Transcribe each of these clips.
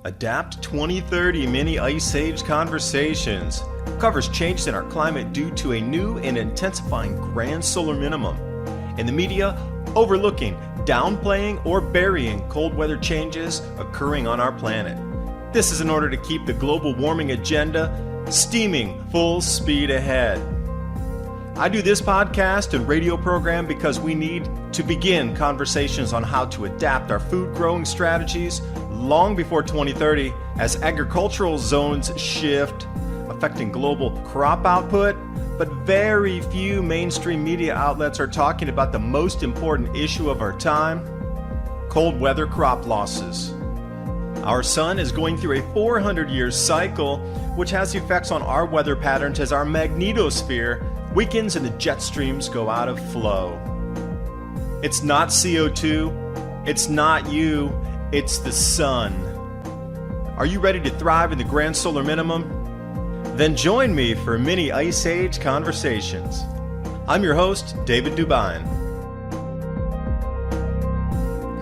Adapt 2030 Mini Ice Age Conversations covers changes in our climate due to a new and intensifying grand solar minimum. In the media, overlooking, downplaying, or burying cold weather changes occurring on our planet. This is in order to keep the global warming agenda steaming full speed ahead. I do this podcast and radio program because we need to begin conversations on how to adapt our food growing strategies long before 2030 as agricultural zones shift, affecting global crop output, but very few mainstream media outlets are talking about the most important issue of our time, cold weather crop losses. Our sun is going through a 400-year cycle, which has effects on our weather patterns as our magnetosphere weakens and the jet streams go out of flow. It's not CO2, it's not you, it's the sun. Are you ready to thrive in the grand solar minimum? Then join me for Mini Ice Age Conversations. I'm your host, David Dubine.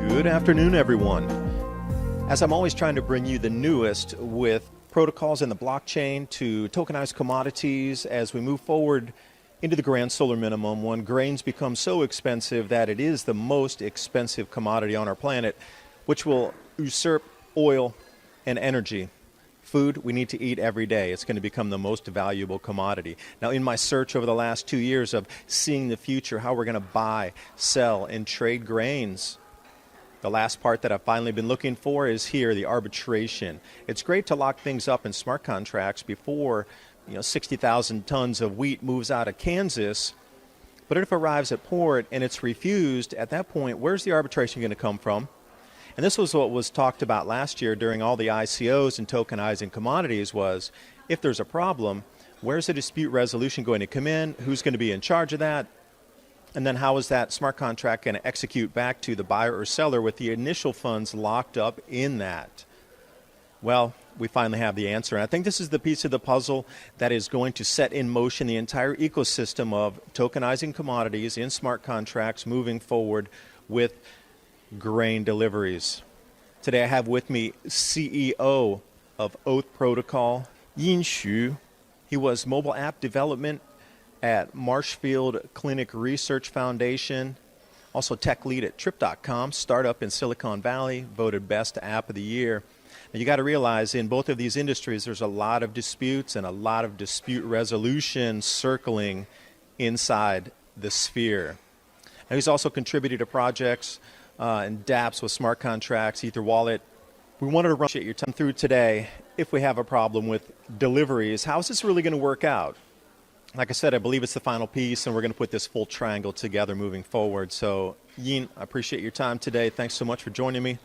Good afternoon, everyone. As I'm always trying to bring you the newest with protocols in the blockchain to tokenize commodities as we move forward into the grand solar minimum, when grains become so expensive that it is the most expensive commodity on our planet, which will usurp oil and energy. Food we need to eat every day. It's going to become the most valuable commodity. Now, in my search over the last 2 years of seeing the future, how we're going to buy, sell, and trade grains, the last part that I've finally been looking for is here, the arbitration. It's great to lock things up in smart contracts before 60,000 tons of wheat moves out of Kansas. But if it arrives at port and it's refused, at that point, where's the arbitration going to come from? And this was what was talked about last year during all the ICOs and tokenizing commodities was, if there's a problem, where's the dispute resolution going to come in? Who's going to be in charge of that? And then how is that smart contract going to execute back to the buyer or seller with the initial funds locked up in that? Well, we finally have the answer. And I think this is the piece of the puzzle that is going to set in motion the entire ecosystem of tokenizing commodities in smart contracts moving forward with grain deliveries. Today I have with me CEO of Oath Protocol, Yin Xu. He was mobile app development at Marshfield Clinic Research Foundation, also tech lead at Trip.com, startup in Silicon Valley, voted best app of the year. Now you got to realize in both of these industries there's a lot of disputes and a lot of dispute resolution circling inside the sphere. Now he's also contributed to projects and dApps with smart contracts, Ether Wallet. We wanted to run your time through today if we have a problem with deliveries. How is this really going to work out? Like I said, I believe it's the final piece, and we're going to put this full triangle together moving forward. So, Yin, I appreciate your time today. Thanks so much for joining me.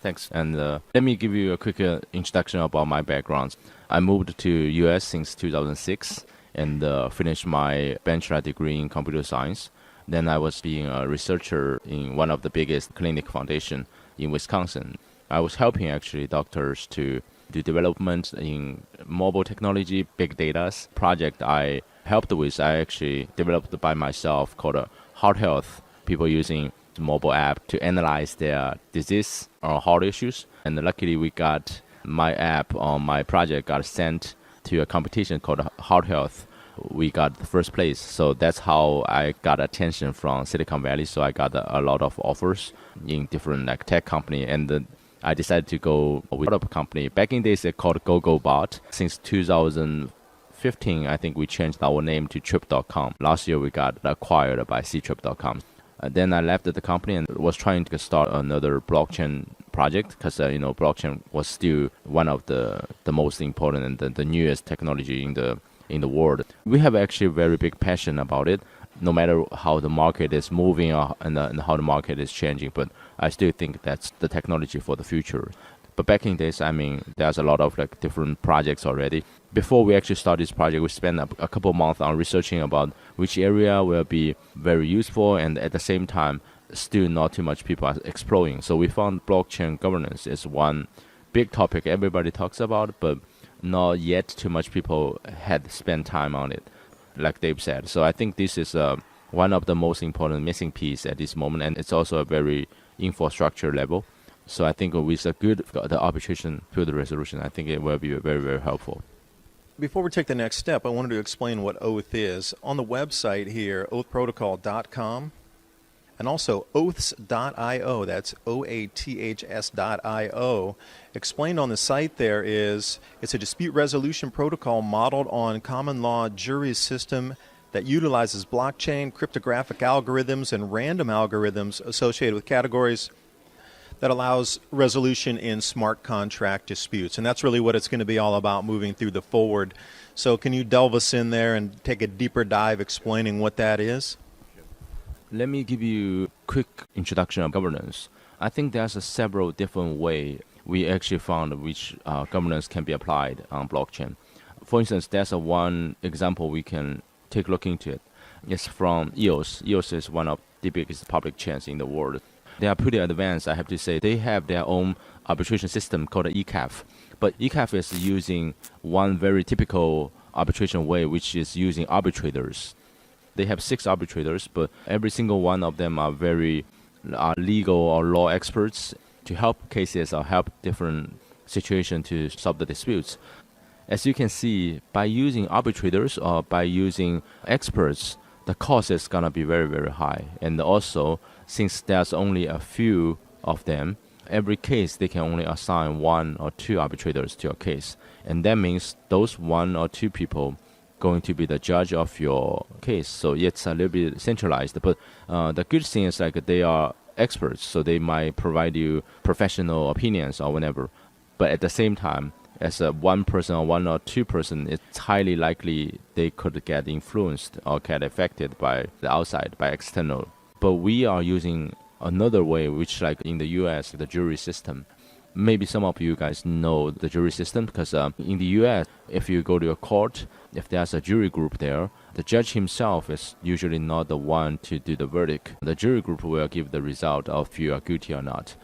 Thanks. And let me give you a quick introduction about my background. I moved to U.S. since 2006 and finished my bachelor degree in computer science. Then I was being a researcher in one of the biggest clinic foundation in Wisconsin. I was helping actually doctors to do development in mobile technology, big data project I helped with. I actually developed by myself called Heart Health. People using the mobile app to analyze their disease or heart issues. And luckily we got my app on my project got sent to a competition called Heart Health. We got the first place. So that's how I got attention from Silicon Valley. So I got a lot of offers in different tech company. And I decided to go with a company. Back in days, it's called GoGoBot. Since 2015, I think we changed our name to Trip.com. Last year, we got acquired by Ctrip.com. Then I left the company and was trying to start another blockchain project because, blockchain was still one of the most important and the newest technology in the world. We have actually a very big passion about it, no matter how the market is moving and how the market is changing. But I still think that's the technology for the future. But back in days, there's a lot of different projects already. Before we actually start this project, we spent a couple of months on researching about which area will be very useful, and at the same time, still not too much people are exploring. So we found blockchain governance is one big topic everybody talks about, but not yet too much people had spent time on it, like Dave said. So I think this is one of the most important missing piece at this moment, and it's also a very infrastructure level. So I think with a good the arbitration field resolution, I think it will be very, very helpful. Before we take the next step, I wanted to explain what Oath is. On the website here, oathprotocol.com, and also oaths.io, that's OATHS.io. Explained on the site there is it's a dispute resolution protocol modeled on common law jury system that utilizes blockchain, cryptographic algorithms, and random algorithms associated with categories that allows resolution in smart contract disputes. And that's really what it's going to be all about moving through the forward. So can you delve us in there and take a deeper dive explaining what that is? Let me give you a quick introduction of governance. I think there's several different ways we actually found which governance can be applied on blockchain. For instance, there's one example we can take a look into it. It's from EOS. EOS is one of the biggest public chains in the world. They are pretty advanced, I have to say. They have their own arbitration system called ECAF. But ECAF is using one very typical arbitration way, which is using arbitrators. They have 6 arbitrators, but every single one of them are very legal or law experts to help cases or help different situations to solve the disputes. As you can see, by using arbitrators or by using experts, the cost is going to be very, very high. And also, since there's only a few of them, every case they can only assign 1 or 2 arbitrators to a case. And that means those 1 or 2 people going to be the judge of your case. So it's a little bit centralized. But the good thing is like they are experts, so they might provide you professional opinions or whatever. But at the same time, as a 1 person or 1 or 2 person, it's highly likely they could get influenced or get affected by the outside, by external. But we are using another way, which like in the US, the jury system. Maybe some of you guys know the jury system because in the US, if you go to a court, if there's a jury group there, the judge himself is usually not the one to do the verdict. The jury group will give the result of if you are guilty or not.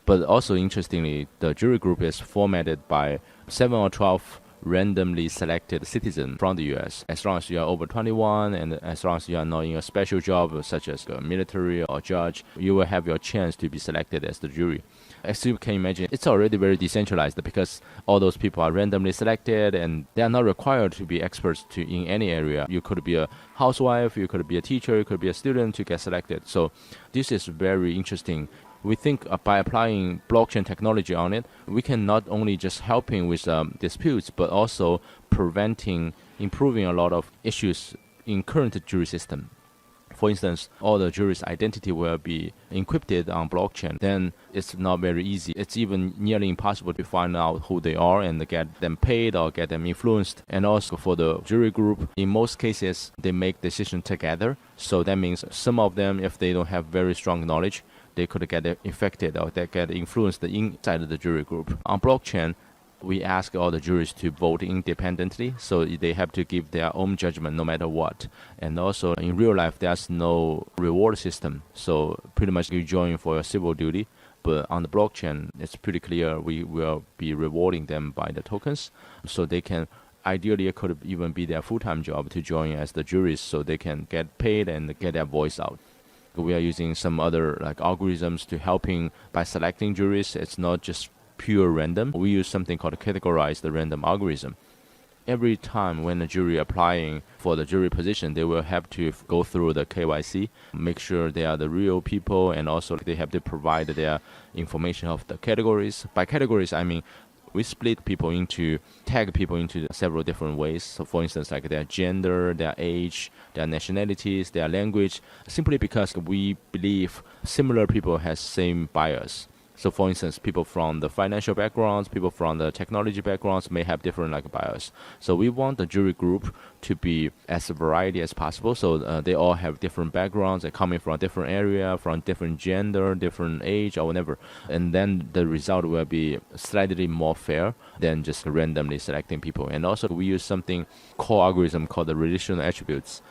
But also interestingly, the jury group is formatted by 7 or 12 randomly selected citizens from the US. As long as you are over 21 and as long as you are not in a special job such as a military or judge, you will have your chance to be selected as the jury. As you can imagine, it's already very decentralized because all those people are randomly selected and they are not required to be experts in any area. You could be a housewife, you could be a teacher, you could be a student to get selected. So this is very interesting. We think by applying blockchain technology on it, we can not only just helping with disputes, but also improving a lot of issues in current jury system. For instance, all the jury's identity will be encrypted on blockchain. Then it's not very easy. It's even nearly impossible to find out who they are and get them paid or get them influenced. And also for the jury group, in most cases, they make decisions together. So that means some of them, if they don't have very strong knowledge, they could get affected or they get influenced inside of the jury group. On blockchain, we ask all the juries to vote independently, so they have to give their own judgment no matter what. And also in real life, there's no reward system, so pretty much you join for your civil duty. But on the blockchain, it's pretty clear we will be rewarding them by the tokens, so they can ideally it could even be their full-time job to join as the juries, so they can get paid and get their voice out. We are using some other like algorithms to helping by selecting juries. It's not just pure random. We use something called categorized random algorithm. Every time when a jury applying for the jury position, they will have to go through the KYC, make sure they are the real people, and also they have to provide their information of the categories. By categories, I mean we tag people into several different ways. So for instance, like their gender, their age, their nationalities, their language, simply because we believe similar people have same bias. So for instance, people from the financial backgrounds, people from the technology backgrounds may have different like bias. So we want the jury group to be as variety as possible. So they all have different backgrounds, they're coming from a different area, from different gender, different age or whatever. And then the result will be slightly more fair than just randomly selecting people. And also we use something core algorithm called the relational attributes.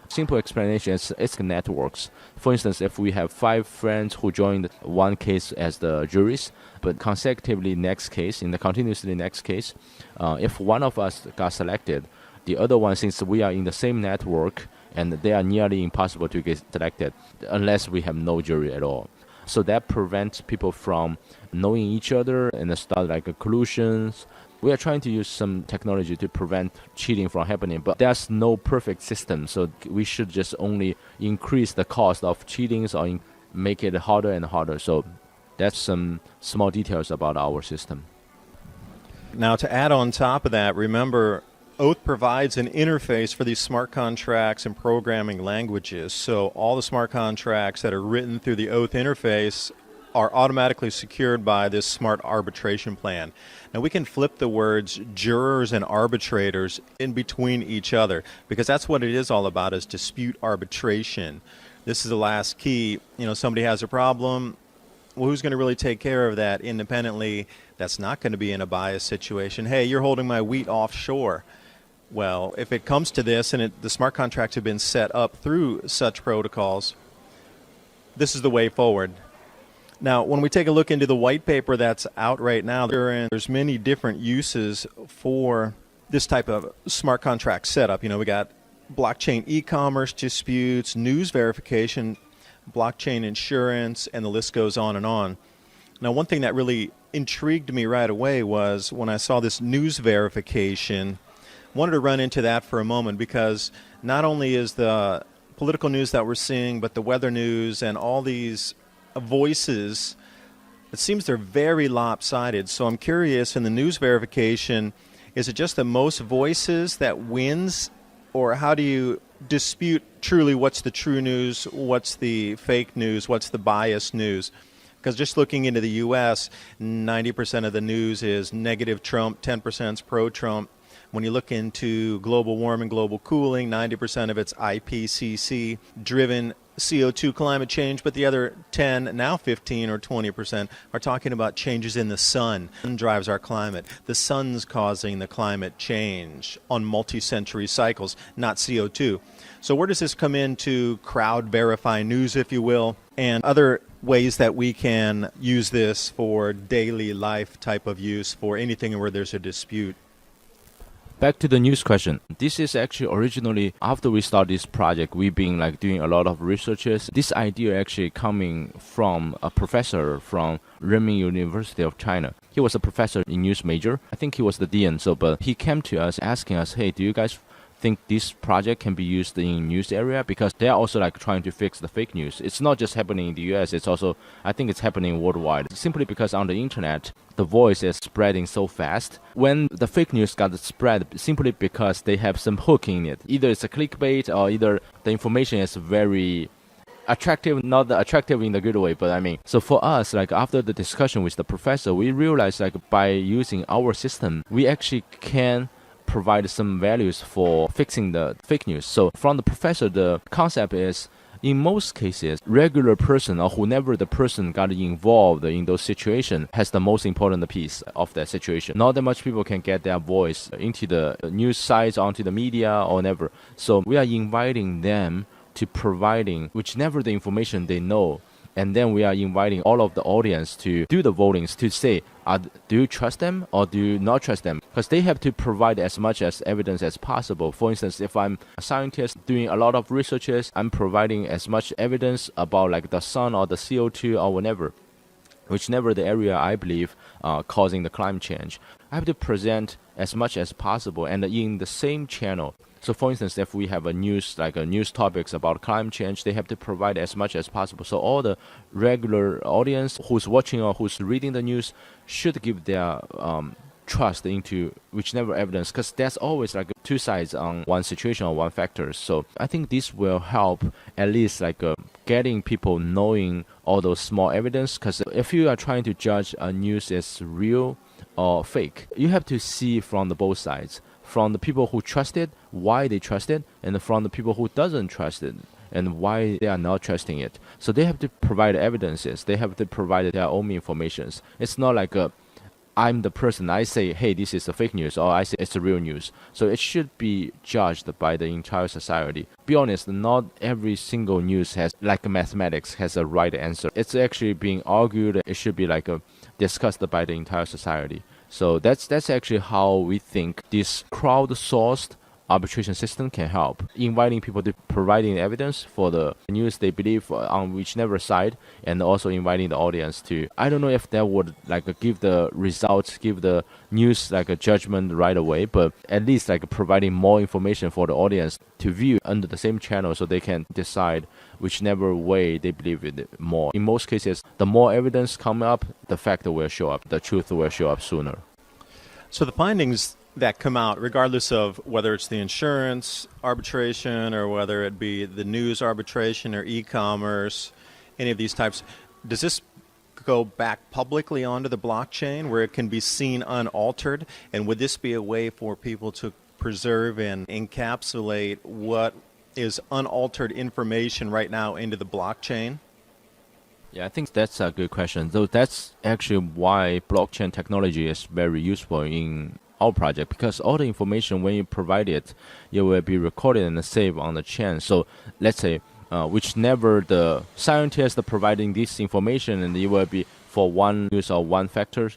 Simple explanation is it's networks. For instance, if we have 5 friends who joined one case as the juries, but consecutively in the continuously next case, if one of us got selected, the other one, since we are in the same network and they are nearly impossible to get selected unless we have no jury at all. So that prevents people from knowing each other and start like collusions. We are trying to use some technology to prevent cheating from happening, but there's no perfect system. So we should just only increase the cost of cheatings or make it harder and harder. So that's some small details about our system. Now, to add on top of that, remember, Oath provides an interface for these smart contracts and programming languages. So all the smart contracts that are written through the Oath interface are automatically secured by this smart arbitration plan. Now, we can flip the words jurors and arbitrators in between each other, because that's what it is all about, is dispute arbitration. This is the last key. Somebody has a problem. Well, who's going to really take care of that independently? That's not going to be in a bias situation. Hey, you're holding my wheat offshore. Well, if it comes to this, and the smart contracts have been set up through such protocols, this is the way forward. Now, when we take a look into the white paper that's out right now, there's many different uses for this type of smart contract setup. We got blockchain e-commerce disputes, news verification, blockchain insurance, and the list goes on and on. Now, one thing that really intrigued me right away was when I saw this news verification. I wanted to run into that for a moment, because not only is the political news that we're seeing, but the weather news and all these voices, it seems they're very lopsided. So I'm curious, in the news verification, is it just the most voices that wins, or how do you dispute truly what's the true news, what's the fake news, what's the biased news? Because just looking into the U.S., 90% of the news is negative Trump, 10% is pro-Trump. When you look into global warming, global cooling, 90% of it's IPCC-driven CO2 climate change, but the other 10, now 15 or 20%, are talking about changes in the sun. The sun drives our climate. The sun's causing the climate change on multi-century cycles, not CO2. So where does this come into crowd verify news, if you will, and other ways that we can use this for daily life type of use for anything where there's a dispute? Back to the news question. This is actually originally, after we started this project, we've been doing a lot of researches. This idea actually coming from a professor from Renmin University of China. He was a professor in news major. I think he was the dean. But he came to us asking us, hey, do you guys think this project can be used in news area? Because they are also trying to fix the fake news. It's not just happening in the US, it's also, I think it's happening worldwide. Simply because on the internet, the voice is spreading so fast. When the fake news got spread, simply because they have some hook in it. Either it's a clickbait, or either the information is very attractive, not attractive in the good way, but so for us, after the discussion with the professor, we realized by using our system, we actually can provide some values for fixing the fake news. So from the professor, the concept is, in most cases, regular person or whoever the person got involved in those situations has the most important piece of that situation. Not that much people can get their voice into the news sites, onto the media or whatever. So we are inviting them to providing whichever the information they know. And then we are inviting all of the audience to do the votings to say, do you trust them or do you not trust them? Because they have to provide as much as evidence as possible. For instance, if I'm a scientist doing a lot of researches, I'm providing as much evidence about the sun or the CO2 or whatever, whichever the area I believe causing the climate change. I have to present as much as possible and in the same channel. So for instance, if we have a news, news topics about climate change, they have to provide as much as possible. So all the regular audience who's watching or who's reading the news should give their trust into whichever evidence, because there's always two sides on one situation or one factor. So I think this will help at least getting people knowing all those small evidence, because if you are trying to judge a news as real or fake, you have to see from the both sides. From the people who trust it, why they trust it, and from the people who doesn't trust it and why they are not trusting it. So they have to provide evidences. They have to provide their own informations. It's not I'm the person, I say, hey, this is a fake news, or I say it's a real news. So it should be judged by the entire society. Be honest, not every single news has, mathematics, has a right answer. It's actually being argued. It should be discussed by the entire society. So that's actually how we think this crowdsourced arbitration system can help, inviting people to providing evidence for the news they believe on whichever side, and also inviting the audience to. I don't know if that would give the results, give the news a judgment right away, but at least providing more information for the audience to view under the same channel, so they can decide whichever way they believe it more. In most cases, the more evidence come up, the fact will show up, the truth will show up sooner. So the findings that come out, regardless of whether it's the insurance arbitration or whether it be the news arbitration or e-commerce, any of these types, does this go back publicly onto the blockchain where it can be seen unaltered? And would this be a way for people to preserve and encapsulate what is unaltered information right now into the blockchain? Yeah, I think that's a good question. So that's actually why blockchain technology is very useful in our project, because all the information, when you provide it, it will be recorded and saved on the chain. So let's say whichever the scientists are providing this information, and it will be for one use or one factor,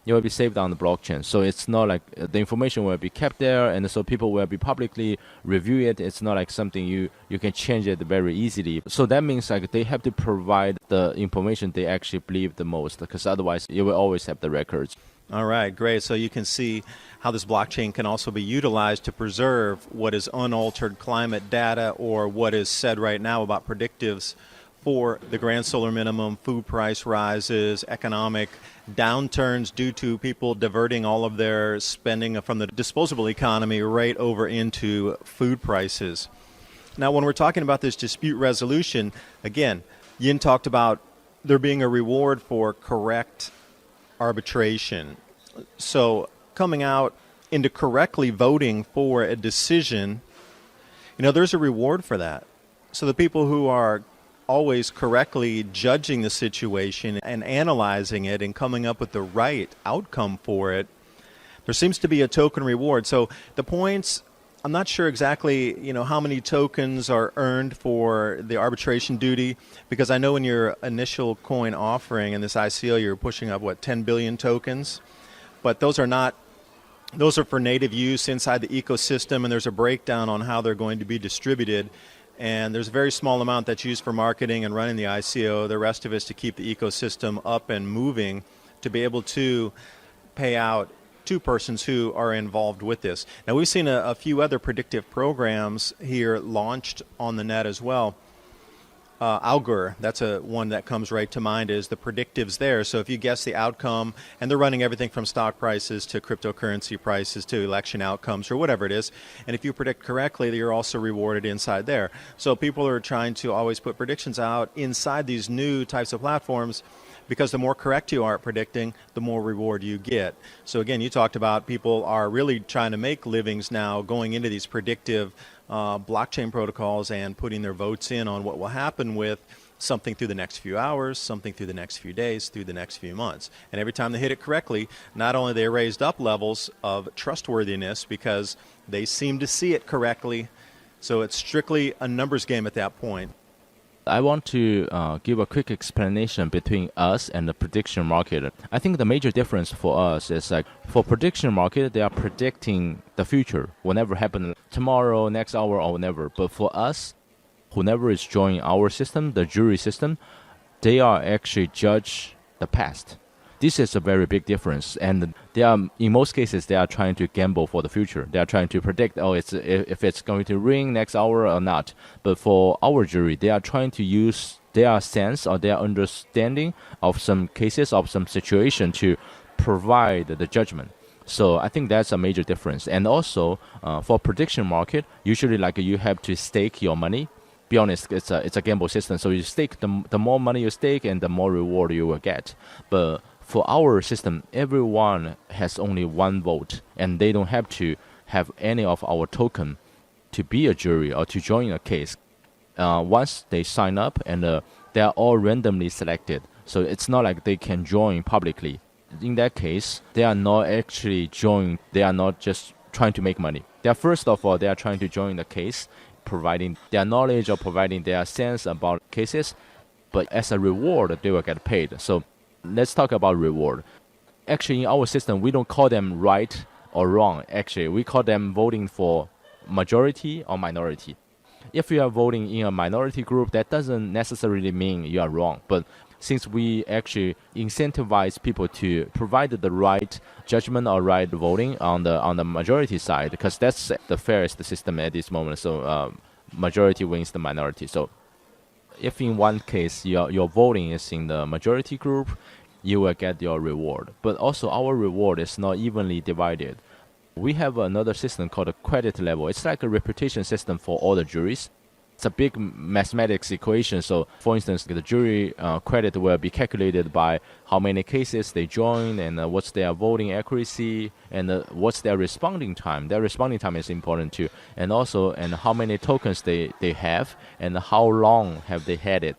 it will be saved on the blockchain. So it's not like the information will be kept there, and so people will be publicly review it. It's not like something you can change it very easily. So that means they have to provide the information they actually believe the most, because otherwise you will always have the records. All right, great. So you can see how this blockchain can also be utilized to preserve what is unaltered climate data, or what is said right now about predictives for the grand solar minimum, food price rises, economic downturns due to people diverting all of their spending from the disposable economy right over into food prices. Now, when we're talking about this dispute resolution, again, Yin talked about there being a reward for correct arbitration. So coming out into correctly voting for a decision, there's a reward for that. So the people who are always correctly judging the situation and analyzing it and coming up with the right outcome for it, there seems to be a token reward. So the points, I'm not sure exactly, how many tokens are earned for the arbitration duty, because I know in your initial coin offering in this ICO, you're pushing up, 10 billion tokens? But those are for native use inside the ecosystem, and there's a breakdown on how they're going to be distributed. And there's a very small amount that's used for marketing and running the ICO. The rest of it is to keep the ecosystem up and moving, to be able to pay out to persons who are involved with this. Now, we've seen a few other predictive programs here launched on the net as well. Augur, that's one that comes right to mind, is the predictives there. So if you guess the outcome, and they're running everything from stock prices to cryptocurrency prices to election outcomes or whatever it is, and if you predict correctly, you're also rewarded inside there. So people are trying to always put predictions out inside these new types of platforms, because the more correct you are at predicting, the more reward you get. So again, you talked about people are really trying to make livings now going into these predictive blockchain protocols and putting their votes in on what will happen with something through the next few hours, something through the next few days, through the next few months. And every time they hit it correctly, not only they raised up levels of trustworthiness because they seem to see it correctly, so it's strictly a numbers game at that point. I want to give a quick explanation between us and the prediction market. I think the major difference for us is for prediction market, they are predicting the future, whenever happen tomorrow, next hour, or whenever. But for us, whoever is joining our system, the jury system, they are actually judge the past. This is a very big difference, and they are, in most cases, they are trying to gamble for the future. They are trying to predict, if it's going to rain next hour or not. But for our jury, they are trying to use their sense or their understanding of some cases, of some situation, to provide the judgment. So I think that's a major difference. And also, for prediction market, usually you have to stake your money. Be honest, it's a gamble system. So you stake, the more money you stake, and the more reward you will get. But for our system, everyone has only one vote, and they don't have to have any of our token to be a jury or to join a case. Once they sign up, and they are all randomly selected, so it's not like they can join publicly. In that case, they are not actually joining. They are not just trying to make money. They are, first of all, they are trying to join the case, providing their knowledge or providing their sense about cases. But as a reward, they will get paid. So let's talk about reward. Actually, in our system, we don't call them right or wrong. Actually, we call them voting for majority or minority. If you are voting in a minority group, that doesn't necessarily mean you are wrong. But since we actually incentivize people to provide the right judgment or right voting on the majority side, because that's the fairest system at this moment. So majority wins the minority. So if in one case your voting is in the majority group, you will get your reward. But also our reward is not evenly divided. We have another system called a credit level. It's like a reputation system for all the juries. It's a big mathematics equation. So, for instance, the jury credit will be calculated by how many cases they join and what's their voting accuracy and what's their responding time. Their responding time is important too. And also, and how many tokens they have and how long have they had it.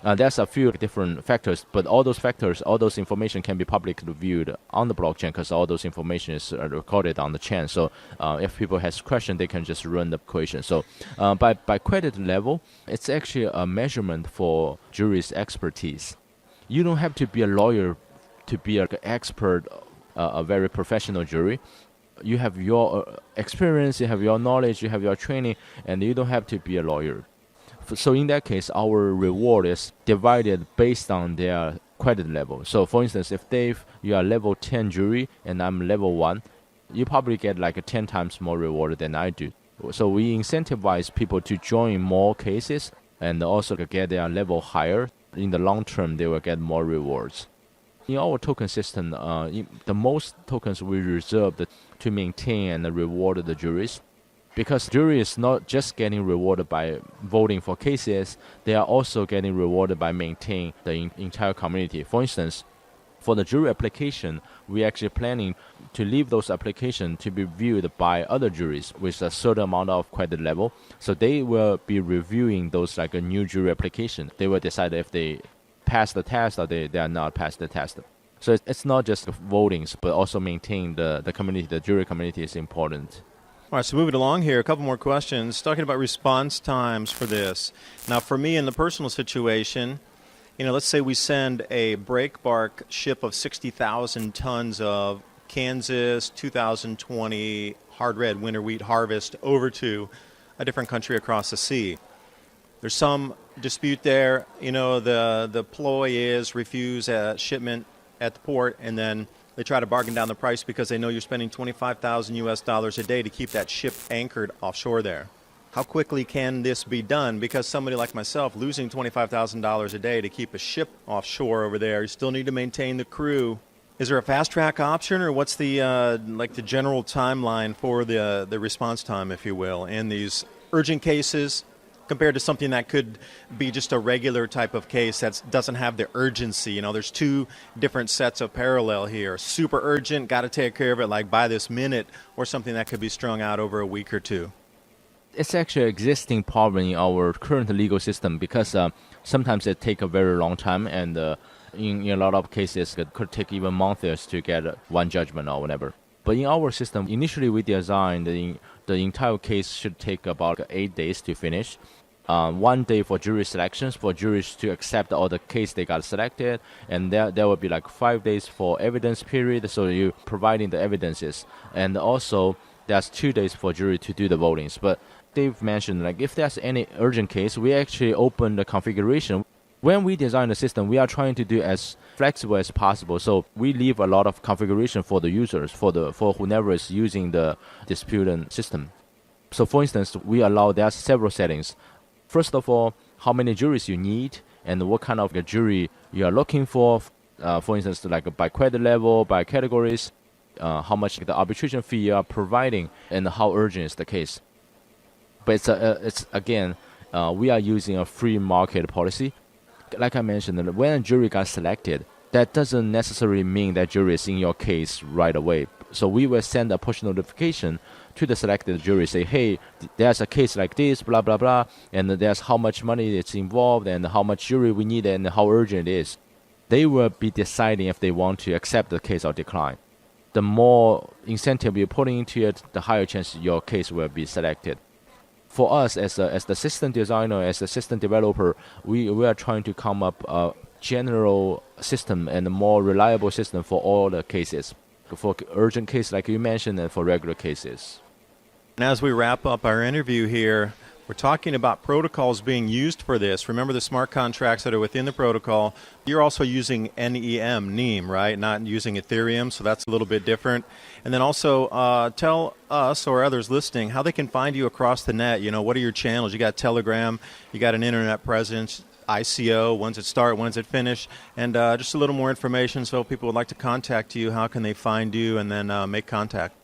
There's a few different factors, but all those information can be publicly viewed on the blockchain because all those information is recorded on the chain. So if people has questions, they can just run the equation. So by credit level, it's actually a measurement for jury's expertise. You don't have to be a lawyer to be an expert, a very professional jury. You have your experience, you have your knowledge, you have your training, and you don't have to be a lawyer. So in that case, our reward is divided based on their credit level. So for instance, if Dave, you are level 10 jury and I'm level 1, you probably get like 10 times more reward than I do. So we incentivize people to join more cases and also get their level higher. In the long term, they will get more rewards. In our token system, the most tokens we reserve to maintain and reward the juries. Because jury is not just getting rewarded by voting for cases, they are also getting rewarded by maintaining the entire community. For instance, for the jury application, we actually planning to leave those applications to be viewed by other juries with a certain amount of credit level. So they will be reviewing those like a new jury application. They will decide if they pass the test or they are not pass the test. So it's not just votings, but also maintaining the community, the jury community is important. All right, so moving along here, a couple more questions. Talking about response times for this. Now, for me in the personal situation, let's say we send a breakbark ship of 60,000 tons of Kansas 2020 hard red winter wheat harvest over to a different country across the sea. There's some dispute there. The ploy is refuse a shipment at the port, and then they try to bargain down the price because they know you're spending $25,000 a day to keep that ship anchored offshore there. How quickly can this be done? Because somebody like myself losing $25,000 a day to keep a ship offshore over there, you still need to maintain the crew. Is there a fast track option, or what's the the general timeline for the response time, if you will, in these urgent cases compared to something that could be just a regular type of case that doesn't have the urgency? There's two different sets of parallel here. Super urgent, got to take care of it like by this minute, or something that could be strung out over a week or two. It's actually an existing problem in our current legal system because sometimes it takes a very long time, and in a lot of cases it could take even months to get one judgment or whatever. But in our system, initially we designed the entire case should take about 8 days to finish. 1 day for jury selections, for juries to accept all the case they got selected, and there will be like 5 days for evidence period, so you providing the evidences, and also there's 2 days for jury to do the votings. But Dave mentioned if there's any urgent case, we actually open the configuration. When we design the system, we are trying to do as flexible as possible. So we leave a lot of configuration for the users, for whoever is using the disputant system. So for instance, we allow there's several settings. First of all, how many juries you need and what kind of a jury you are looking for. For instance, by credit level, by categories, how much the arbitration fee you are providing, and how urgent is the case. But it's again, we are using a free market policy. Like I mentioned, when a jury got selected, that doesn't necessarily mean that jury is in your case right away. So we will send a push notification to the selected jury, say, hey, there's a case like this, blah, blah, blah, and there's how much money it's involved and how much jury we need and how urgent it is. They will be deciding if they want to accept the case or decline. The more incentive you put into it, the higher chance your case will be selected. For us, as the system designer, as a system developer, we are trying to come up a general system and a more reliable system for all the cases, for urgent cases like you mentioned and for regular cases. And as we wrap up our interview here, we're talking about protocols being used for this. Remember the smart contracts that are within the protocol. You're also using NEM, right? Not using Ethereum, so that's a little bit different. And then also tell us or others listening how they can find you across the net. You know, what are your channels? You got Telegram, you got an internet presence, ICO, when's it start, when's it finish, and just a little more information so if people would like to contact you, how can they find you and then make contact?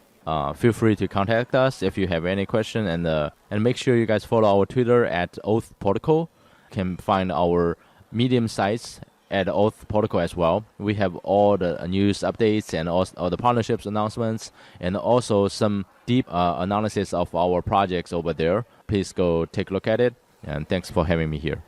Feel free to contact us if you have any question, and make sure you guys follow our Twitter at Oath Protocol. You can find our Medium sites at Oath Protocol as well. We have all the news updates and all the partnerships announcements, and also some deep analysis of our projects over there. Please go take a look at it, and thanks for having me here.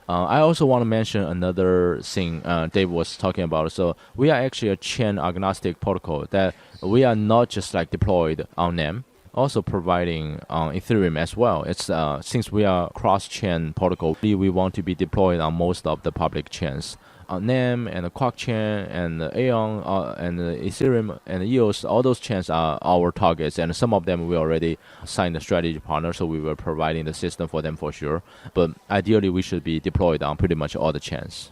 I also want to mention another thing Dave was talking about. So we are actually a chain agnostic protocol that we are not just like deployed on NEM, also providing on Ethereum as well. It's since we are cross-chain protocol, we want to be deployed on most of the public chains. NEM and the Quark chain and the Aeon and the Ethereum and the EOS, all those chains are our targets, and some of them we already signed a strategy partner, so we were providing the system for them for sure. But ideally, we should be deployed on pretty much all the chains.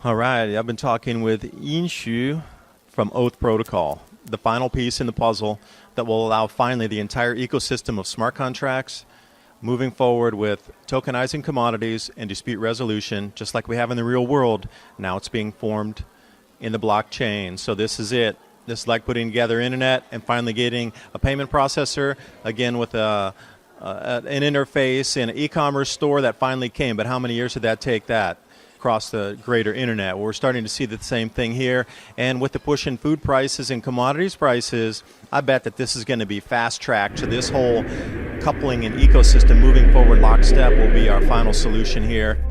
All right, I've been talking with Yinxu from Oath Protocol, the final piece in the puzzle that will allow finally the entire ecosystem of smart contracts moving forward with tokenizing commodities and dispute resolution, just like we have in the real world. Now it's being formed in the blockchain. So this is it. This is like putting together internet and finally getting a payment processor, again with an interface and an e-commerce store that finally came. But how many years did that take that across the greater internet? Well, we're starting to see the same thing here. And with the push in food prices and commodities prices, I bet that this is going to be fast-tracked. So this whole coupling and ecosystem moving forward lockstep will be our final solution here.